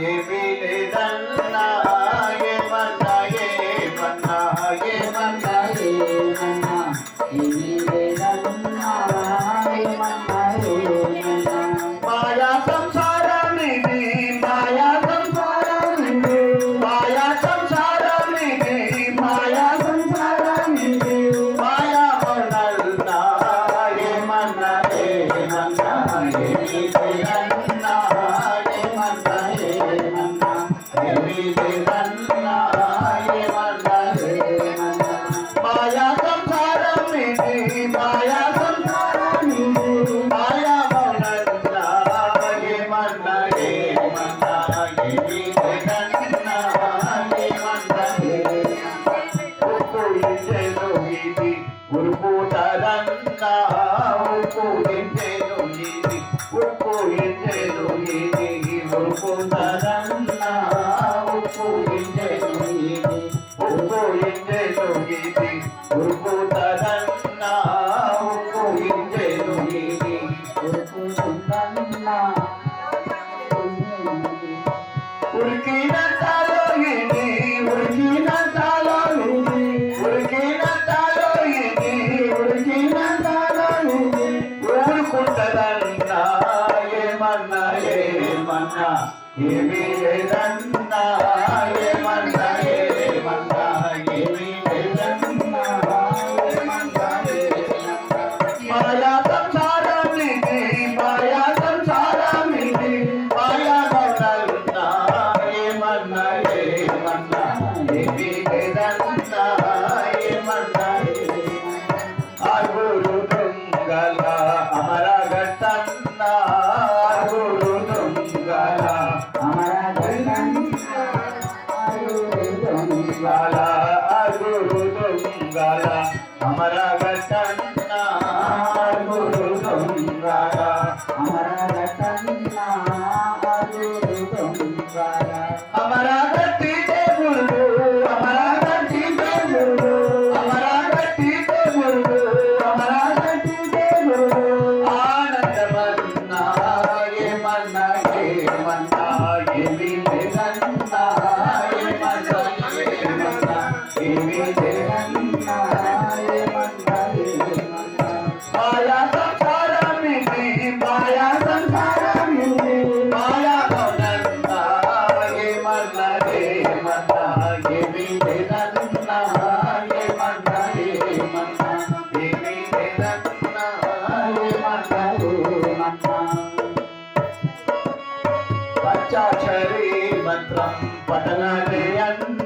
ఏమీ లేదన్నా ఏమన్నా ఏమన్నా ఏమన్నా ఏమన్నా ఏమీ లేదన్నా ఏమన్నా ఏమన్నా మాయా సంసారమిది మాయా సంసారమిది మాయా సంసారమిది మాయా సంసారమిది మాయా మనల్నా ఏమన్నా ఏమన్నా ఏమీ లేదన్నా ఏమన్నా ఏమన్నా ఏమీ లేదన్నా ఏమన్నా ఏమన్నా మాయా సంసారమిది మాయా సంసారమిది మాయా మనల్నా ఏమన్నా ఏమన్నా ఏమీ లేదన్నా ఏమన్నా ఏమన్నా ఉప్పుయించెను ఇది ఉరుకుతారన్నా ఉప్పుయించెను ఇది ఉప్పుయించెను ఇది ఉరుకుతారన్నా ఉప్పుయించెను ఇది ఉప్పుయించెను ఇది ఉరుకుతారన్నా ఉప్పుయించెను ఇది ఉరుకుతుందన్నా ఉరికినంతలో ఇది ఉరికినంతలో ఇది ఉరికినంతలో ఇది ఉరికినంతలో ఇది ఊరుకుంటదన్నా ఏమన్నా ఏమన్నా ఏమీ లేదన్నా ఏమన్నా ఏమన్నా ఏమీ లేదన్నా ఏమన్నా ఏమన్నా మాయా సంసారమిది మాయా సంసారమిది మాయా మనల్నా ఏమన్నా ఏమన్నా ఏమీ లేదన్నా ఏమన్నా ఆరుగురు దొంగల అమరగట్టన్నా ఆరుగురు దొంగల అమరగట్టన్నా ఆరుగురు దొంగల ఆరుగురు దొంగల అమరగట్టన్నా ఆరుగురు దొంగల అమరగట్టన్నా ఆరుగురు దొంగల అమరగట్టి దేవుడు అమరగట్టి దేవుడు అమరగట్టి దేవుడు అమరగట్టి దేవుడు ఆనందమన్నా ఏమన్నా ఏమన్నా ఏమీ లేదన్నా ఏమన్నా ఏమన్నా ఏమీ లేదన్నా ఏమన్నా ఏమన్నా మాయా సంసారమిది మాయా సంసారమిది మాయా మనల్నా ఏమన్నా ఏమన్నా ఏమీ లేదన్నా ఏమన్నా ఏమన్నా ఏమీ లేదన్నా ఏమన్నా ఏమన్నా పంచాక్షరి మంత్రం పఠనమే అన్న